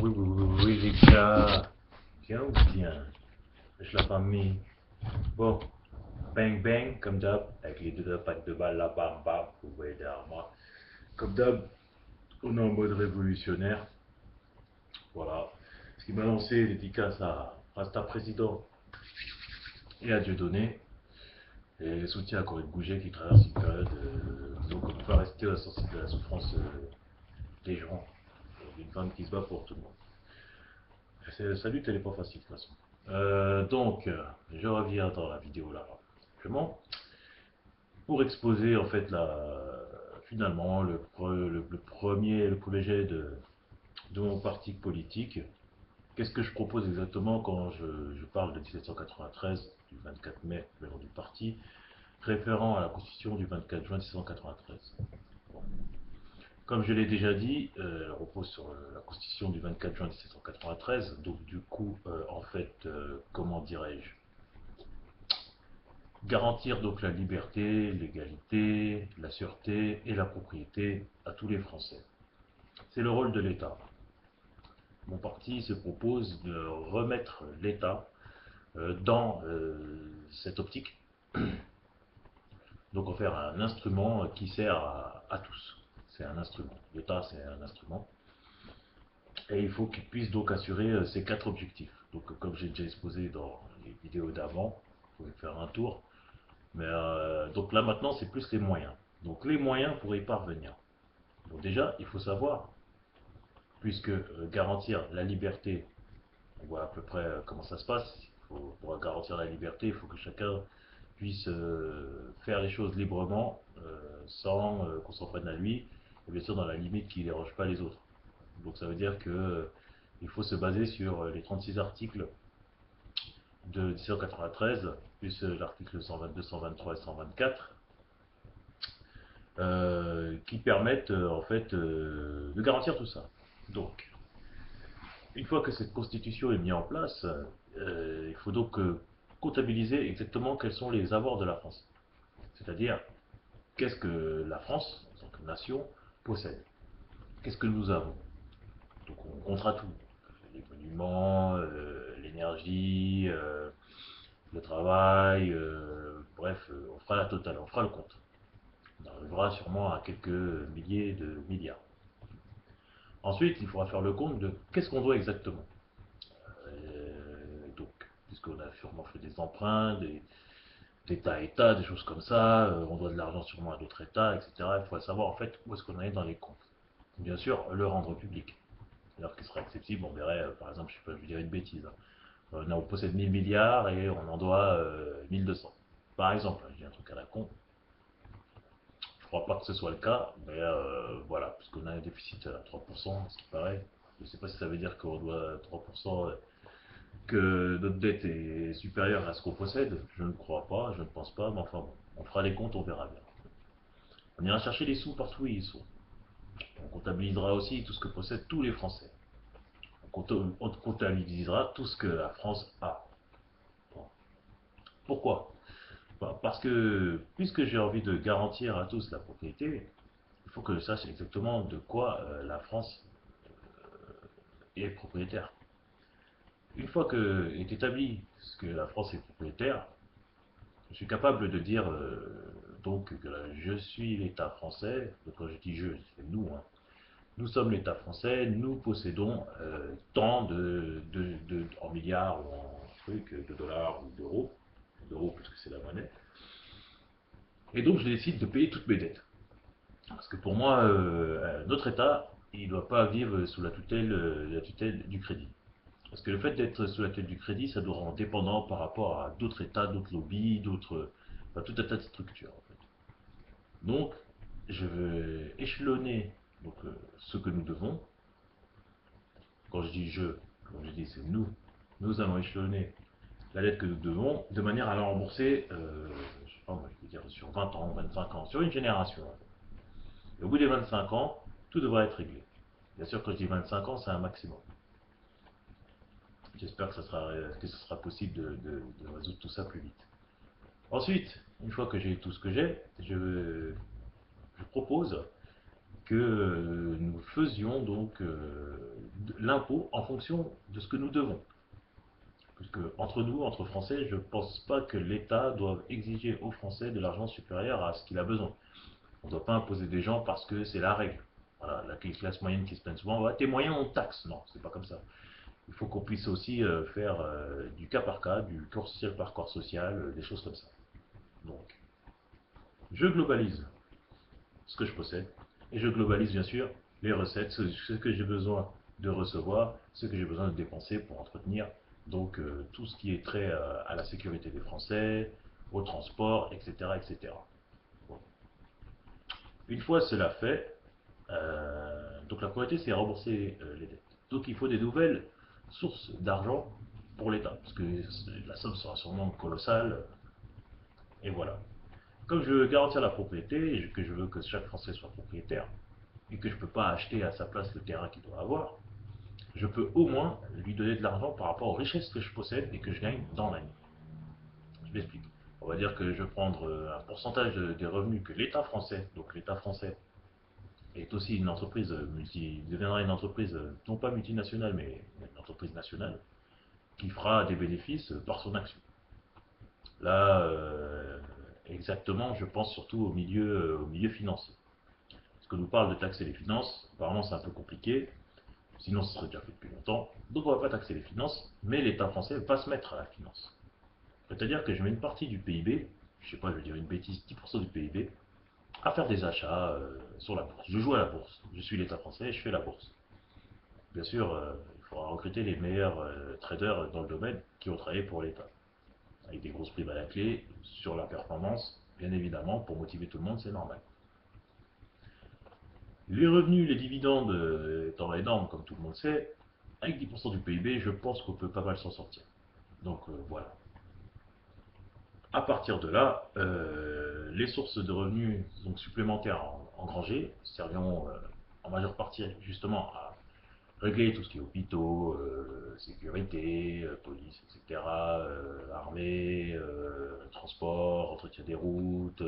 Oui, oui, oui, oui, les gars. Viens ou viens? Je l'ai pas mis. Bon, bang bang, comme d'hab, avec les deux packs de balles là, bam bam, vous voyez derrière moi. Comme d'hab, on est en mode révolutionnaire. Voilà. Ce qui m'a lancé dédicace à Rasta Président et à Dieudonné. Et soutien à Corinne Gouget qui traverse une période, disons qu'on ne peut pas rester sensible à la souffrance des gens. Une femme qui se bat pour tout le monde. Sa lutte, elle n'est pas facile de toute façon. Je reviens dans la vidéo là, simplement, pour exposer en fait finalement le premier jet de mon parti politique. Qu'est-ce que je propose exactement quand je parle de 1793, du 24 mai, le jour du parti, référant à la constitution du 24 juin 1793. Bon. Comme je l'ai déjà dit, elle repose sur la constitution du 24 juin 1793, donc du coup, comment dirais-je, garantir donc la liberté, l'égalité, la sûreté et la propriété à tous les Français. C'est le rôle de l'État. Mon parti se propose de remettre l'État dans cette optique, donc en faire un instrument qui sert à tous. C'est un instrument. L'État, c'est un instrument. Et il faut qu'il puisse donc assurer ces quatre objectifs. Donc comme j'ai déjà exposé dans les vidéos d'avant, vous pouvez faire un tour. Mais donc là maintenant c'est plus les moyens. Donc les moyens pour y parvenir. Donc déjà il faut savoir, puisque garantir la liberté, on voit à peu près comment ça se passe. Pour garantir la liberté, il faut que chacun puisse faire les choses librement, sans qu'on s'en prenne à lui, et bien sûr dans la limite qui ne dérange pas les autres. Donc ça veut dire que il faut se baser sur les 36 articles de 1793, plus l'article 122, 123 et 124, qui permettent de garantir tout ça. Donc, une fois que cette constitution est mise en place, il faut donc comptabiliser exactement quels sont les avoirs de la France. C'est-à-dire, qu'est-ce que la France, en tant que nation, possède. Qu'est-ce que nous avons. Donc on comptera tout. Les monuments, l'énergie, le travail, bref, on fera la totale, on fera le compte. On arrivera sûrement à quelques milliers de milliards. Ensuite, il faudra faire le compte de qu'est-ce qu'on doit exactement. Donc, puisqu'on a sûrement fait des emprunts, d'État à État, des choses comme ça, on doit de l'argent sûrement à d'autres États, etc. Il faut savoir en fait où est-ce qu'on en est dans les comptes. Bien sûr, le rendre public. Alors qu'il serait accessible, on verrait, par exemple, je sais pas, je dirais une bêtise. On possède 1000 milliards et on en doit 1200. Par exemple, je dis un truc à la con. Je crois pas que ce soit le cas, mais voilà, puisqu'on a un déficit à 3%, ce qui paraît. Je ne sais pas si ça veut dire qu'on doit 3%, que notre dette est supérieure à ce qu'on possède. Je ne crois pas, je ne pense pas, mais enfin bon, on fera les comptes, on verra bien. On ira chercher les sous partout où ils sont. On comptabilisera aussi tout ce que possèdent tous les Français. On comptabilisera tout ce que la France a. Bon. Pourquoi? Parce que, puisque j'ai envie de garantir à tous la propriété, il faut que je sache exactement de quoi la France est propriétaire. Une fois que est établi que la France est propriétaire, je suis capable de dire donc que je suis l'État français. Donc quand je dis je, c'est nous. Hein. Nous sommes l'État français, nous possédons tant en milliards ou en trucs, de dollars ou d'euros puisque c'est la monnaie. Et donc je décide de payer toutes mes dettes. Parce que pour moi, notre État, il ne doit pas vivre sous la tutelle du crédit. Parce que le fait d'être sous la tutelle du crédit, ça nous rend dépendants par rapport à d'autres États, d'autres lobbies, enfin, tout un tas de structures. En fait. Donc, je veux échelonner donc, ce que nous devons. Quand je dis je, comme je dis c'est nous, nous allons échelonner la dette que nous devons de manière à la rembourser, je sais pas moi, je veux dire sur 20 ans, 25 ans, sur une génération. En fait. Et au bout des 25 ans, tout devra être réglé. Bien sûr, quand je dis 25 ans, c'est un maximum. J'espère que ce sera possible de résoudre tout ça plus vite. Ensuite, une fois que j'ai tout ce que j'ai, je propose que nous faisions donc l'impôt en fonction de ce que nous devons. Parce que entre nous, entre Français, je ne pense pas que l'État doive exiger aux Français de l'argent supérieur à ce qu'il a besoin. On ne doit pas imposer des gens parce que c'est la règle. Voilà, la classe moyenne qui se plaint souvent, ouais, tes moyens on taxe. Non, c'est pas comme ça. Il faut qu'on puisse aussi faire du cas par cas, du corps social par corps social, des choses comme ça. Donc, je globalise ce que je possède et je globalise bien sûr les recettes, ce que j'ai besoin de recevoir, ce que j'ai besoin de dépenser pour entretenir. Donc, tout ce qui est trait à la sécurité des Français, au transport, etc. etc. Bon. Une fois cela fait, donc la priorité c'est rembourser les dettes. Donc il faut des nouvelles sources d'argent pour l'État, parce que la somme sera sûrement colossale, et voilà. Comme je veux garantir la propriété, et que je veux que chaque Français soit propriétaire, et que je ne peux pas acheter à sa place le terrain qu'il doit avoir, je peux au moins lui donner de l'argent par rapport aux richesses que je possède et que je gagne dans l'année. Je m'explique. On va dire que je vais prendre un pourcentage des revenus que l'État français, donc l'État français, est aussi une entreprise deviendra une entreprise non pas multinationale mais une entreprise nationale qui fera des bénéfices par son action. Là, exactement, je pense surtout au milieu financier. Parce que nous parle de taxer les finances, apparemment c'est un peu compliqué, sinon ce serait déjà fait depuis longtemps. Donc on ne va pas taxer les finances, mais l'État français va se mettre à la finance. C'est-à-dire que je mets une partie du PIB, je sais pas, je vais dire une bêtise, 10% du PIB, à faire des achats sur la bourse. Je joue à la bourse, je suis l'État français, je fais la bourse. Bien sûr, il faudra recruter les meilleurs traders dans le domaine qui ont travaillé pour l'État, avec des grosses primes à la clé sur la performance, bien évidemment, pour motiver tout le monde, c'est normal. Les revenus, les dividendes étant énormes, comme tout le monde sait, avec 10% du PIB, je pense qu'on peut pas mal s'en sortir. Donc voilà. À partir de là, les sources de revenus donc, supplémentaires engrangées serviront en majeure partie justement à régler tout ce qui est hôpitaux, sécurité, police, etc., armée, transport, entretien des routes,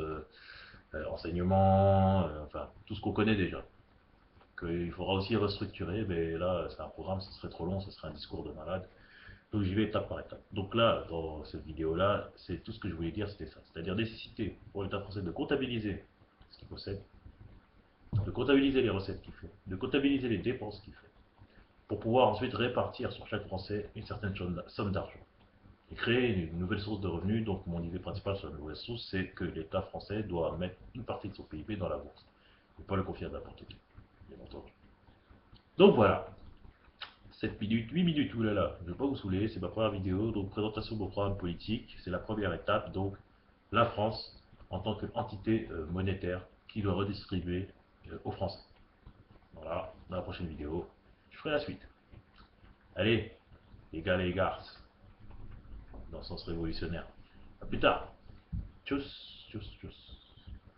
enseignement, enfin tout ce qu'on connaît déjà. Qu'il faudra aussi restructurer, mais là c'est un programme, ce serait trop long, ce serait un discours de malade. Donc j'y vais étape par étape. Donc là, dans cette vidéo-là, c'est tout ce que je voulais dire, c'était ça. C'est-à-dire nécessité pour l'État français de comptabiliser ce qu'il possède, de comptabiliser les recettes qu'il fait, de comptabiliser les dépenses qu'il fait, pour pouvoir ensuite répartir sur chaque Français une certaine somme d'argent. Et créer une nouvelle source de revenus. Donc mon idée principale sur la nouvelle source, c'est que l'État français doit mettre une partie de son PIB dans la bourse. Et pas le confier à n'importe qui, bien entendu. Donc voilà, 7 minutes, 8 minutes, oulala, je ne vais pas vous saouler, c'est ma première vidéo, donc présentation de mon programme politique, c'est la première étape, donc la France en tant qu'entité monétaire qui doit redistribuer aux Français. Voilà, dans la prochaine vidéo, je ferai la suite. Allez, les gars, les garces, dans le sens révolutionnaire. A plus tard. Tchuss, tchuss, tchuss.